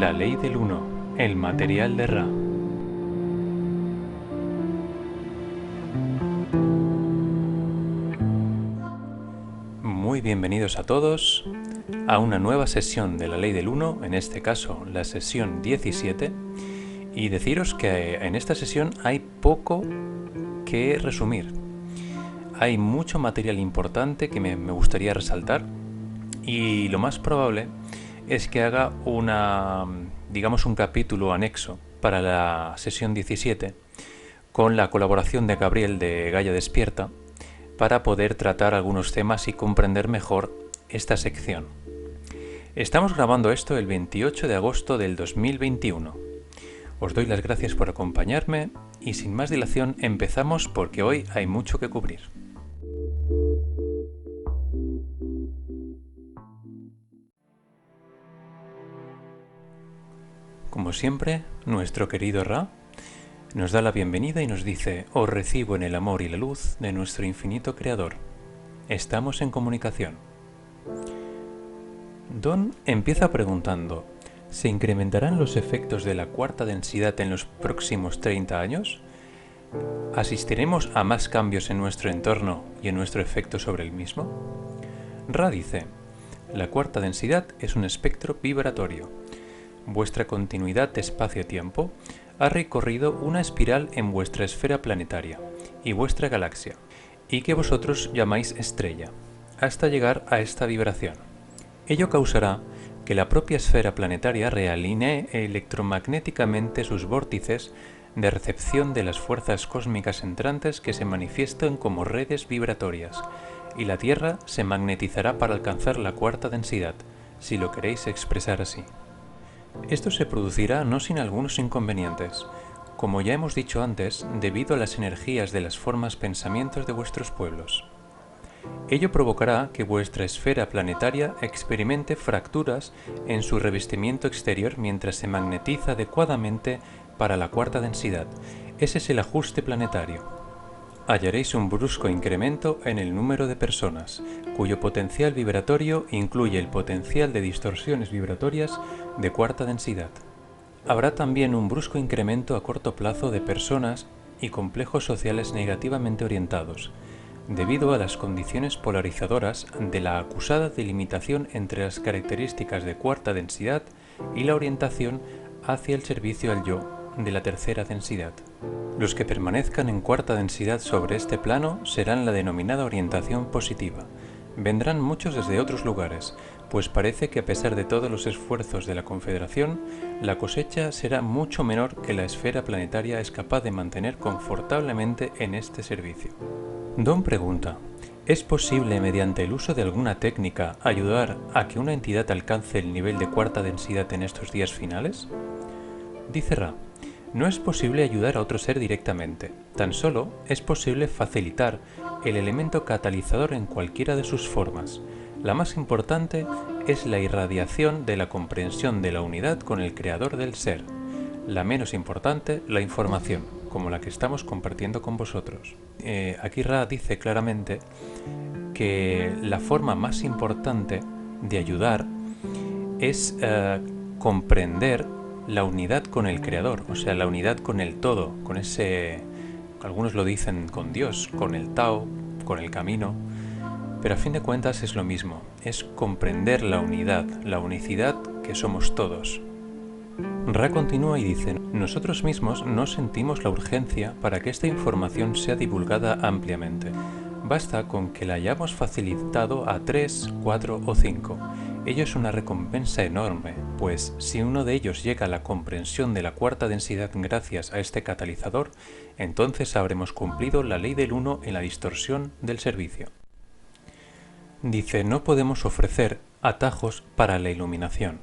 La ley del uno, el material de Ra. Muy bienvenidos a todos a una nueva sesión de la ley del 1, en este caso la sesión 17, y deciros que en esta sesión hay poco que resumir. Hay mucho material importante que me gustaría resaltar y lo más probable es que haga un capítulo anexo para la sesión 17 con la colaboración de Gabriel de Gaia Despierta para poder tratar algunos temas y comprender mejor esta sección. Estamos grabando esto el 28 de agosto del 2021. Os doy las gracias por acompañarme y sin más dilación empezamos porque hoy hay mucho que cubrir. Como siempre, nuestro querido Ra nos da la bienvenida y nos dice: os recibo en el amor y la luz de nuestro infinito Creador. Estamos en comunicación. Don empieza preguntando: ¿se incrementarán los efectos de la cuarta densidad en los próximos 30 años? ¿Asistiremos a más cambios en nuestro entorno y en nuestro efecto sobre el mismo? Ra dice: la cuarta densidad es un espectro vibratorio. Vuestra continuidad de espacio-tiempo ha recorrido una espiral en vuestra esfera planetaria y vuestra galaxia, y que vosotros llamáis estrella, hasta llegar a esta vibración. Ello causará que la propia esfera planetaria realinee electromagnéticamente sus vórtices de recepción de las fuerzas cósmicas entrantes que se manifiestan como redes vibratorias, y la Tierra se magnetizará para alcanzar la cuarta densidad, si lo queréis expresar así. Esto se producirá no sin algunos inconvenientes, como ya hemos dicho antes, debido a las energías de las formas pensamientos de vuestros pueblos. Ello provocará que vuestra esfera planetaria experimente fracturas en su revestimiento exterior mientras se magnetiza adecuadamente para la cuarta densidad. Ese es el ajuste planetario. Hallaréis un brusco incremento en el número de personas, cuyo potencial vibratorio incluye el potencial de distorsiones vibratorias de cuarta densidad. Habrá también un brusco incremento a corto plazo de personas y complejos sociales negativamente orientados, debido a las condiciones polarizadoras de la acusada delimitación entre las características de cuarta densidad y la orientación hacia el servicio al yo de la tercera densidad. Los que permanezcan en cuarta densidad sobre este plano serán la denominada orientación positiva. Vendrán muchos desde otros lugares, pues parece que a pesar de todos los esfuerzos de la Confederación, la cosecha será mucho menor que la esfera planetaria es capaz de mantener confortablemente en este servicio. Don pregunta: ¿es posible mediante el uso de alguna técnica ayudar a que una entidad alcance el nivel de cuarta densidad en estos días finales? Dice Ra: no es posible ayudar a otro ser directamente, tan solo es posible facilitar el elemento catalizador en cualquiera de sus formas. La más importante es la irradiación de la comprensión de la unidad con el creador del ser. La menos importante, la información, como la que estamos compartiendo con vosotros. Aquí Ra dice claramente que la forma más importante de ayudar es comprender la unidad con el Creador, o sea, la unidad con el todo, con ese, algunos lo dicen con Dios, con el Tao, con el camino, pero a fin de cuentas es lo mismo, es comprender la unidad, la unicidad que somos todos. Ra continúa y dice: nosotros mismos no sentimos la urgencia para que esta información sea divulgada ampliamente. Basta con que la hayamos facilitado a 3, 4 o 5. Ello es una recompensa enorme, pues si uno de ellos llega a la comprensión de la cuarta densidad gracias a este catalizador, entonces habremos cumplido la ley del 1 en la distorsión del servicio. Dice: no podemos ofrecer atajos para la iluminación.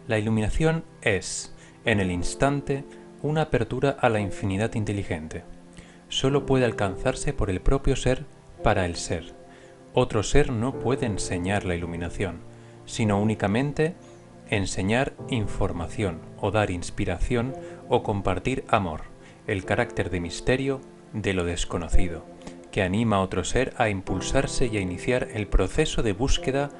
La iluminación es, en el instante, una apertura a la infinidad inteligente. Solo puede alcanzarse por el propio ser para el ser. Otro ser no puede enseñar la iluminación, sino únicamente enseñar información o dar inspiración o compartir amor, el carácter de misterio de lo desconocido, que anima a otro ser a impulsarse y a iniciar el proceso de búsqueda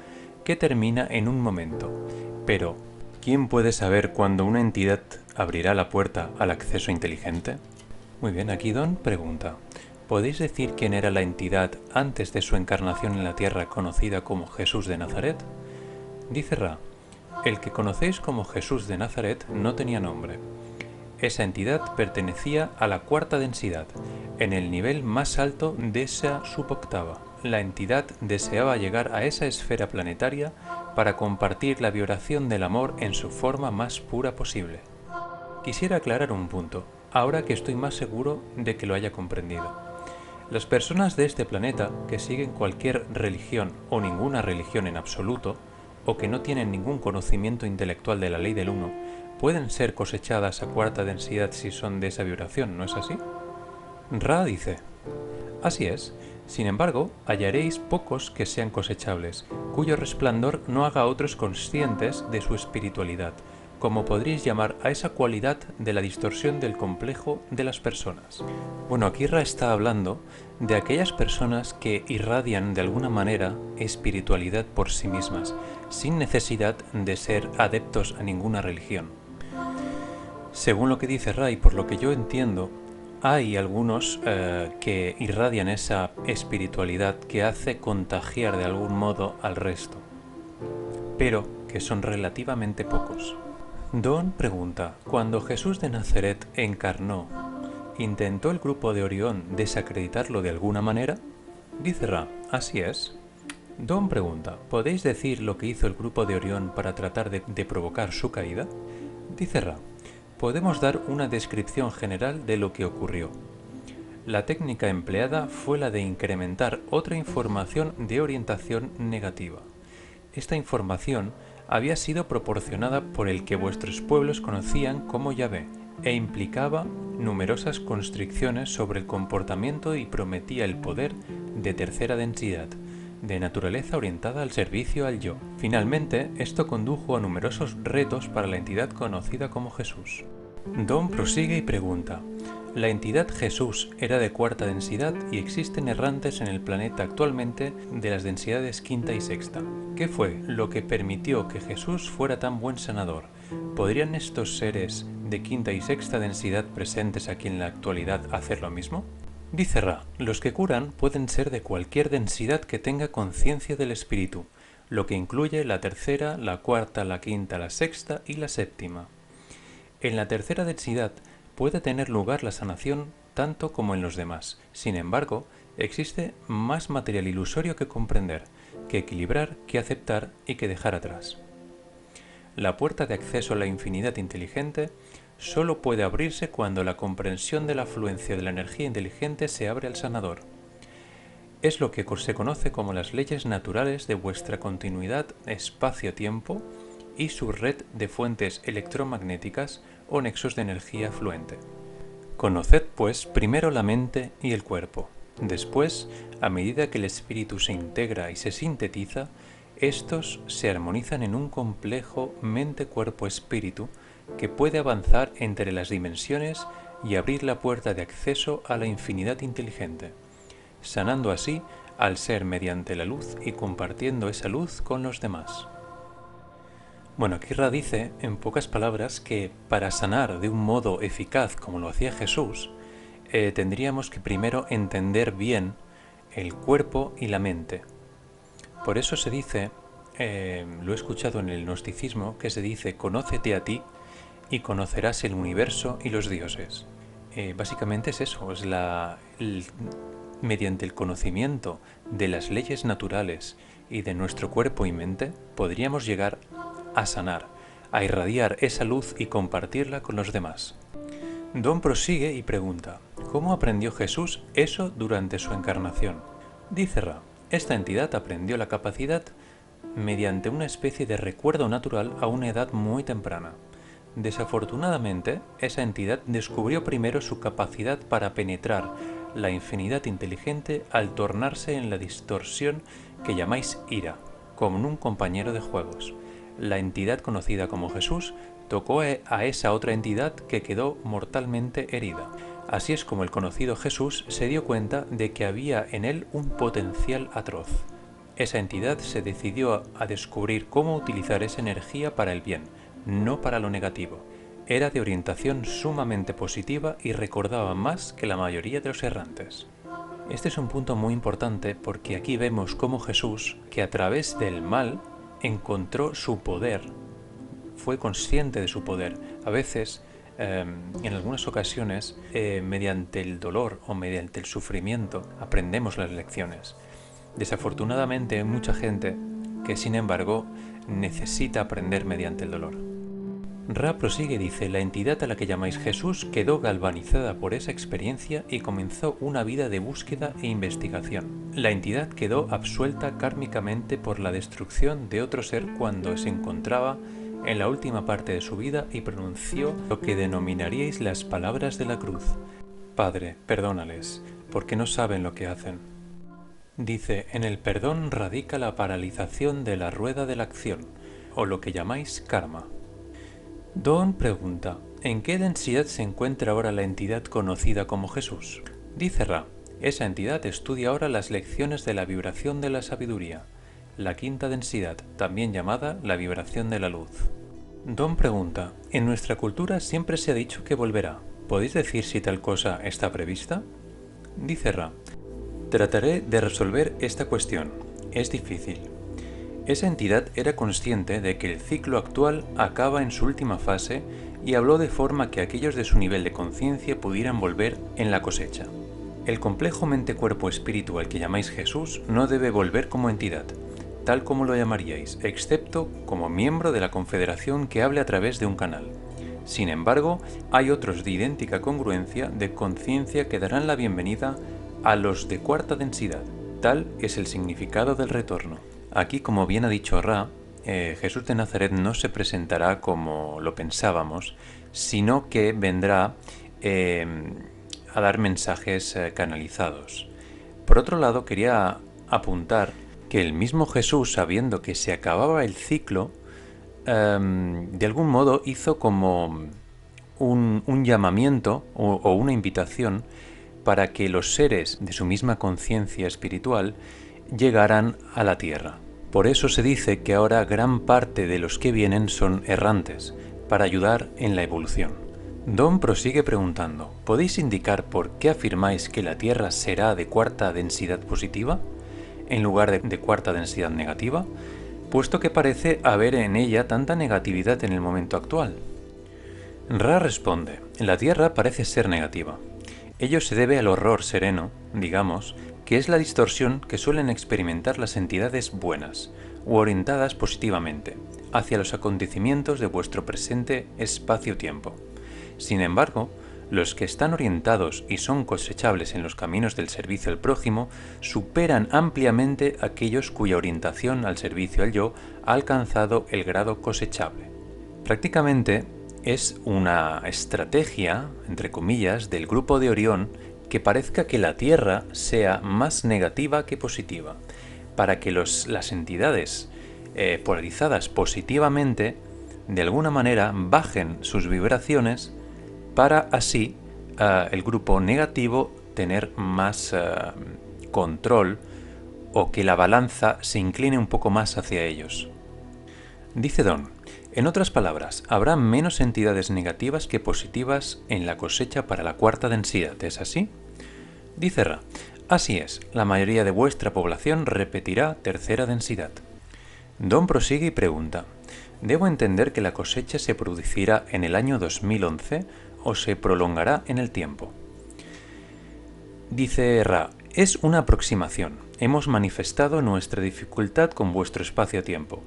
que termina en un momento, pero ¿Quién puede saber cuándo una entidad abrirá la puerta al acceso inteligente? Muy bien, aquí Don pregunta, ¿podéis decir quién era la entidad antes de su encarnación en la tierra conocida como Jesús de Nazaret? Dice Ra, el que conocéis como Jesús de Nazaret no tenía nombre. Esa entidad pertenecía a la cuarta densidad, en el nivel más alto de esa suboctava. La entidad deseaba llegar a esa esfera planetaria para compartir la vibración del amor en su forma más pura posible. Quisiera aclarar un punto, ahora que estoy más seguro de que lo haya comprendido. Las personas de este planeta que siguen cualquier religión o ninguna religión en absoluto, o que no tienen ningún conocimiento intelectual de la ley del uno, pueden ser cosechadas a cuarta densidad si son de esa vibración, ¿no es así? Ra dice, así es. Sin embargo, hallaréis pocos que sean cosechables, cuyo resplandor no haga a otros conscientes de su espiritualidad, como podríais llamar a esa cualidad de la distorsión del complejo de las personas. Bueno, aquí Ra está hablando de aquellas personas que irradian de alguna manera espiritualidad por sí mismas, sin necesidad de ser adeptos a ninguna religión. Según lo que dice Ra y por lo que yo entiendo, hay algunos que irradian esa espiritualidad que hace contagiar de algún modo al resto, pero que son relativamente pocos. Don pregunta, cuando Jesús de Nazaret encarnó, ¿intentó el grupo de Orión desacreditarlo de alguna manera? Dice Ra, así es. Don pregunta, ¿podéis decir lo que hizo el grupo de Orión para tratar de provocar su caída? Dice Ra, podemos dar una descripción general de lo que ocurrió. La técnica empleada fue la de incrementar otra información de orientación negativa. Esta información había sido proporcionada por el que vuestros pueblos conocían como Yahvé e implicaba numerosas constricciones sobre el comportamiento y prometía el poder de tercera densidad, de naturaleza orientada al servicio al yo. Finalmente, esto condujo a numerosos retos para la entidad conocida como Jesús. Don prosigue y pregunta, la entidad Jesús era de cuarta densidad y existen errantes en el planeta actualmente de las densidades quinta y sexta. ¿Qué fue lo que permitió que Jesús fuera tan buen sanador? ¿Podrían estos seres de quinta y sexta densidad presentes aquí en la actualidad hacer lo mismo? Dice Ra, los que curan pueden ser de cualquier densidad que tenga conciencia del espíritu, lo que incluye la tercera, la cuarta, la quinta, la sexta y la séptima. En la tercera densidad puede tener lugar la sanación tanto como en los demás. Sin embargo, existe más material ilusorio que comprender, que equilibrar, que aceptar y que dejar atrás. La puerta de acceso a la infinidad inteligente solo puede abrirse cuando la comprensión de la afluencia de la energía inteligente se abre al sanador. Es lo que se conoce como las leyes naturales de vuestra continuidad espacio-tiempo y su red de fuentes electromagnéticas o nexos de energía fluente. Conoced, pues, primero la mente y el cuerpo. Después, a medida que el espíritu se integra y se sintetiza, estos se armonizan en un complejo mente-cuerpo-espíritu que puede avanzar entre las dimensiones y abrir la puerta de acceso a la infinidad inteligente, sanando así al ser mediante la luz y compartiendo esa luz con los demás. Bueno, aquí Ra dice, en pocas palabras, que para sanar de un modo eficaz como lo hacía Jesús, tendríamos que primero entender bien el cuerpo y la mente. Por eso se dice, lo he escuchado en el gnosticismo, que se dice, conócete a ti y conocerás el universo y los dioses. Básicamente es eso, es mediante el conocimiento de las leyes naturales y de nuestro cuerpo y mente, podríamos llegar a sanar, a irradiar esa luz y compartirla con los demás. Don prosigue y pregunta, ¿cómo aprendió Jesús eso durante su encarnación? Dice Ra, esta entidad aprendió la capacidad mediante una especie de recuerdo natural a una edad muy temprana. Desafortunadamente, esa entidad descubrió primero su capacidad para penetrar la infinidad inteligente al tornarse en la distorsión que llamáis ira, como en un compañero de juegos. La entidad conocida como Jesús tocó a esa otra entidad que quedó mortalmente herida. Así es como el conocido Jesús se dio cuenta de que había en él un potencial atroz. Esa entidad se decidió a descubrir cómo utilizar esa energía para el bien, no para lo negativo. Era de orientación sumamente positiva y recordaba más que la mayoría de los errantes. Este es un punto muy importante porque aquí vemos cómo Jesús, que a través del mal encontró su poder, fue consciente de su poder. A veces, en algunas ocasiones, mediante el dolor o mediante el sufrimiento, aprendemos las lecciones. Desafortunadamente hay mucha gente que, sin embargo, necesita aprender mediante el dolor. Ra prosigue y dice: la entidad a la que llamáis Jesús quedó galvanizada por esa experiencia y comenzó una vida de búsqueda e investigación. La entidad quedó absuelta kármicamente por la destrucción de otro ser cuando se encontraba en la última parte de su vida y pronunció lo que denominaríais las palabras de la cruz: Padre, perdónales, porque no saben lo que hacen. Dice: en el perdón radica la paralización de la rueda de la acción, o lo que llamáis karma. Don pregunta: ¿en qué densidad se encuentra ahora la entidad conocida como Jesús? Dice Ra: esa entidad estudia ahora las lecciones de la vibración de la sabiduría, la quinta densidad, también llamada la vibración de la luz. Don pregunta: en nuestra cultura siempre se ha dicho que volverá. ¿Podéis decir si tal cosa está prevista? Dice Ra: trataré de resolver esta cuestión. Es difícil. Esa entidad era consciente de que el ciclo actual acaba en su última fase y habló de forma que aquellos de su nivel de conciencia pudieran volver en la cosecha. El complejo mente-cuerpo espíritu al que llamáis Jesús no debe volver como entidad, tal como lo llamaríais, excepto como miembro de la confederación que hable a través de un canal. Sin embargo, hay otros de idéntica congruencia de conciencia que darán la bienvenida a los de cuarta densidad. Tal es el significado del retorno. Aquí, como bien ha dicho Ra, Jesús de Nazaret no se presentará como lo pensábamos, sino que vendrá a dar mensajes canalizados. Por otro lado, quería apuntar que el mismo Jesús, sabiendo que se acababa el ciclo, de algún modo hizo como un llamamiento o una invitación para que los seres de su misma conciencia espiritual llegaran a la tierra. Por eso se dice que ahora gran parte de los que vienen son errantes, para ayudar en la evolución. Don prosigue preguntando: ¿podéis indicar por qué afirmáis que la Tierra será de cuarta densidad positiva, en lugar de cuarta densidad negativa, puesto que parece haber en ella tanta negatividad en el momento actual? Ra responde: la Tierra parece ser negativa. Ello se debe al horror sereno, digamos, que es la distorsión que suelen experimentar las entidades buenas, u orientadas positivamente, hacia los acontecimientos de vuestro presente espacio-tiempo. Sin embargo, los que están orientados y son cosechables en los caminos del servicio al prójimo superan ampliamente aquellos cuya orientación al servicio al yo ha alcanzado el grado cosechable. Prácticamente es una estrategia, entre comillas, del grupo de Orión que parezca que la Tierra sea más negativa que positiva, para que las entidades polarizadas positivamente de alguna manera bajen sus vibraciones para así el grupo negativo tener más control o que la balanza se incline un poco más hacia ellos. Dice Don: en otras palabras, habrá menos entidades negativas que positivas en la cosecha para la cuarta densidad, ¿es así? Dice Ra: así es, la mayoría de vuestra población repetirá tercera densidad. Don prosigue y pregunta: ¿debo entender que la cosecha se producirá en el año 2011 o se prolongará en el tiempo? Dice Ra: es una aproximación. Hemos manifestado nuestra dificultad con vuestro espacio-tiempo.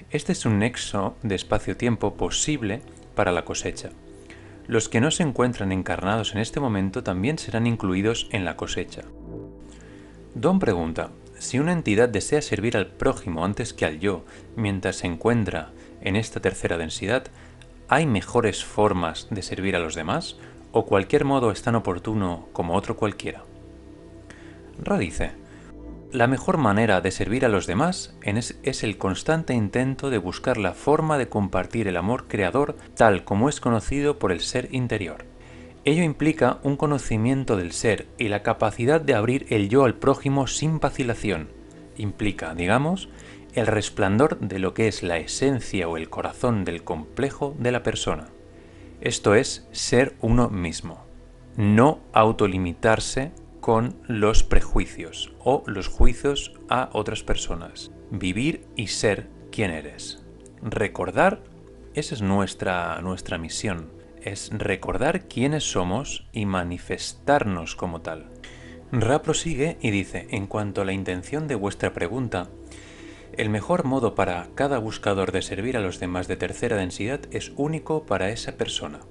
Este es un nexo de espacio-tiempo posible para la cosecha. Los que no se encuentran encarnados en este momento también serán incluidos en la cosecha. Don pregunta: si una entidad desea servir al prójimo antes que al yo, mientras se encuentra en esta tercera densidad, ¿hay mejores formas de servir a los demás? ¿O cualquier modo es tan oportuno como otro cualquiera? Ra dice: la mejor manera de servir a los demás es el constante intento de buscar la forma de compartir el amor creador tal como es conocido por el ser interior. Ello implica un conocimiento del ser y la capacidad de abrir el yo al prójimo sin vacilación. Implica, digamos, el resplandor de lo que es la esencia o el corazón del complejo de la persona. Esto es ser uno mismo, no autolimitarse con los prejuicios o los juicios a otras personas. Vivir y ser quien eres. Recordar, esa es nuestra misión, es recordar quiénes somos y manifestarnos como tal. Ra prosigue y dice, en cuanto a la intención de vuestra pregunta, el mejor modo para cada buscador de servir a los demás de tercera densidad es único para esa persona,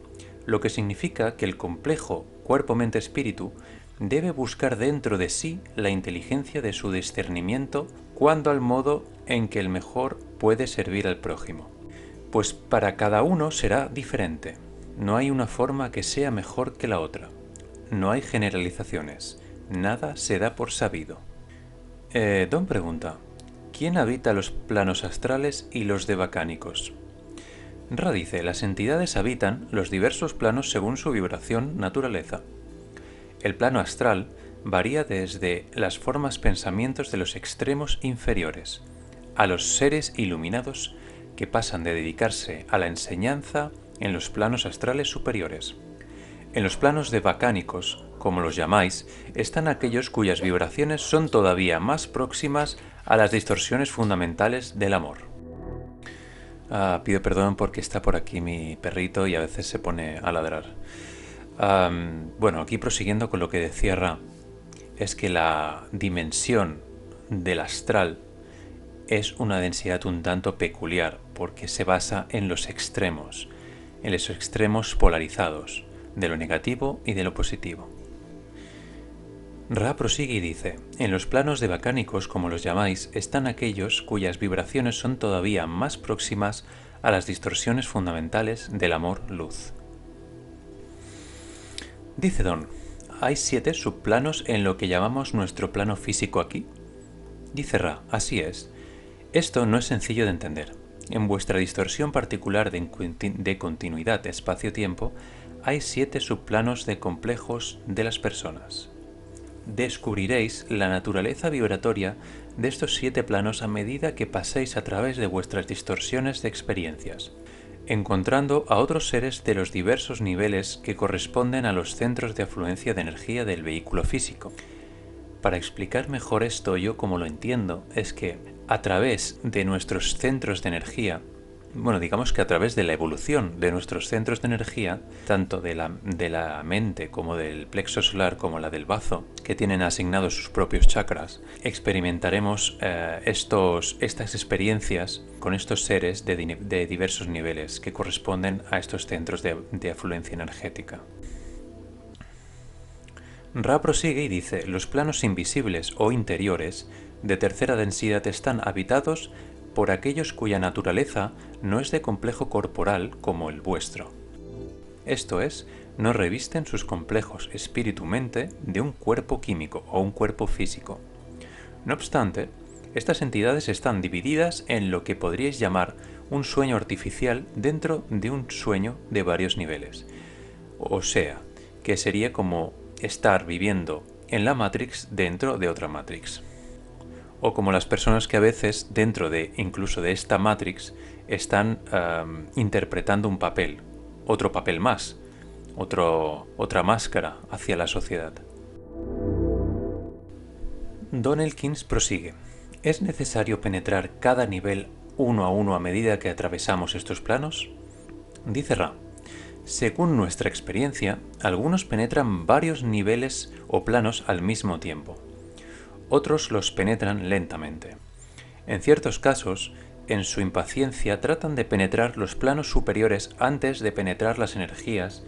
lo que significa que el complejo cuerpo-mente-espíritu debe buscar dentro de sí la inteligencia de su discernimiento cuanto al modo en que el mejor puede servir al prójimo. Pues para cada uno será diferente. No hay una forma que sea mejor que la otra. No hay generalizaciones. Nada se da por sabido. Don pregunta, ¿quién habita los planos astrales y los devacánicos? Ra dice, las entidades habitan los diversos planos según su vibración, naturaleza. El plano astral varía desde las formas pensamientos de los extremos inferiores a los seres iluminados que pasan de dedicarse a la enseñanza en los planos astrales superiores. En los planos devacánicos, como los llamáis, están aquellos cuyas vibraciones son todavía más próximas a las distorsiones fundamentales del amor. Pido perdón porque está por aquí mi perrito y a veces se pone a ladrar. Bueno, aquí prosiguiendo con lo que decía Ra, es que la dimensión del astral es una densidad un tanto peculiar porque se basa en los extremos polarizados, de lo negativo y de lo positivo. Ra prosigue y dice, en los planos devacánicos, como los llamáis, están aquellos cuyas vibraciones son todavía más próximas a las distorsiones fundamentales del amor-luz. Dice Don, ¿hay 7 subplanos en lo que llamamos nuestro plano físico aquí? Dice Ra, así es. Esto no es sencillo de entender. En vuestra distorsión particular de continuidad espacio-tiempo, hay 7 subplanos de complejos de las personas. Descubriréis la naturaleza vibratoria de estos 7 planos a medida que paséis a través de vuestras distorsiones de experiencias, encontrando a otros seres de los diversos niveles que corresponden a los centros de afluencia de energía del vehículo físico. Para explicar mejor esto, yo como lo entiendo, es que a través de nuestros centros de energía, bueno, digamos que a través de la evolución de nuestros centros de energía, tanto de la mente como del plexo solar como la del bazo, que tienen asignados sus propios chakras, experimentaremos estas experiencias con estos seres de diversos niveles que corresponden a estos centros de afluencia energética. Ra prosigue y dice, los planos invisibles o interiores de tercera densidad están habitados por aquellos cuya naturaleza no es de complejo corporal como el vuestro. Esto es, no revisten sus complejos espíritu-mente de un cuerpo químico o un cuerpo físico. No obstante, estas entidades están divididas en lo que podríais llamar un sueño artificial dentro de un sueño de varios niveles. O sea, que sería como estar viviendo en la Matrix dentro de otra Matrix. O como las personas que a veces dentro de incluso de esta Matrix están interpretando un papel, otro papel más, otra máscara hacia la sociedad. Don Elkins prosigue. ¿Es necesario penetrar cada nivel uno a uno a medida que atravesamos estos planos? Dice Ra. Según nuestra experiencia, algunos penetran varios niveles o planos al mismo tiempo. Otros los penetran lentamente. En ciertos casos, en su impaciencia tratan de penetrar los planos superiores antes de penetrar las energías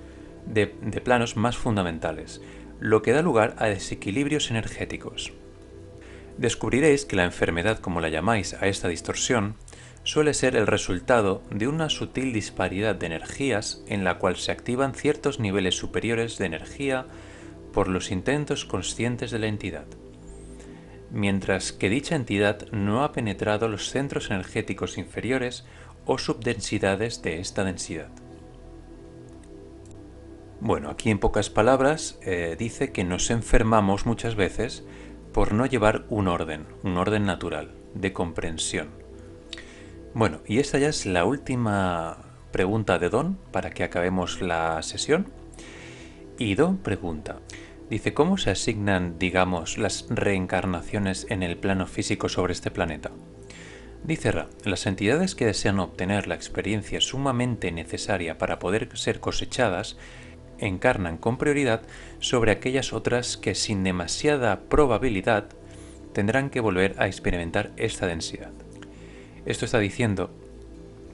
de planos más fundamentales, lo que da lugar a desequilibrios energéticos. Descubriréis que la enfermedad, como la llamáis a esta distorsión, suele ser el resultado de una sutil disparidad de energías en la cual se activan ciertos niveles superiores de energía por los intentos conscientes de la entidad, mientras que dicha entidad no ha penetrado los centros energéticos inferiores o subdensidades de esta densidad. Bueno, aquí en pocas palabras dice que nos enfermamos muchas veces por no llevar un orden natural, de comprensión, Bueno, y esta ya es la última pregunta de Don para que acabemos la sesión. Y Don pregunta, dice, ¿cómo se asignan, digamos, las reencarnaciones en el plano físico sobre este planeta? Dice Ra, las entidades que desean obtener la experiencia sumamente necesaria para poder ser cosechadas encarnan con prioridad sobre aquellas otras que sin demasiada probabilidad tendrán que volver a experimentar esta densidad. Esto está diciendo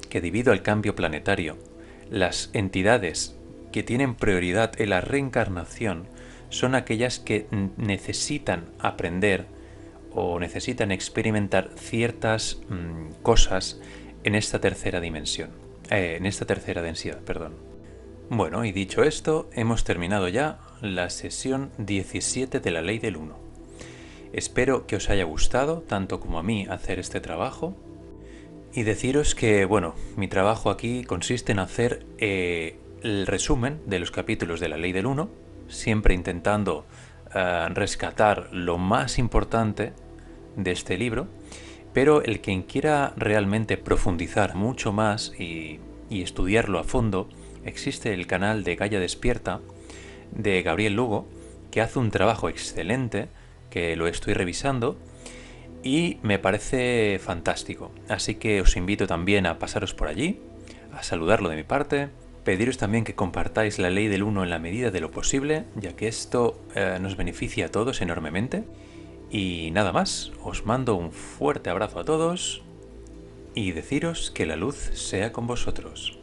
que debido al cambio planetario, las entidades que tienen prioridad en la reencarnación son aquellas que necesitan aprender o necesitan experimentar ciertas cosas en esta tercera dimensión, en esta tercera densidad, perdón. Bueno, y dicho esto, hemos terminado ya la sesión 17 de la Ley del 1. Espero que os haya gustado, tanto como a mí, hacer este trabajo. Y deciros que, bueno, mi trabajo aquí consiste en hacer el resumen de los capítulos de la Ley del 1, siempre intentando rescatar lo más importante de este libro, pero el quien quiera realmente profundizar mucho más y estudiarlo a fondo, existe el canal de Gaia Despierta de Gabriel Lugo, que hace un trabajo excelente, que lo estoy revisando y me parece fantástico. Así que os invito también a pasaros por allí, a saludarlo de mi parte, pediros también que compartáis la Ley del 1 en la medida de lo posible, ya que esto nos beneficia a todos enormemente. Y nada más, os mando un fuerte abrazo a todos y deciros que la luz sea con vosotros.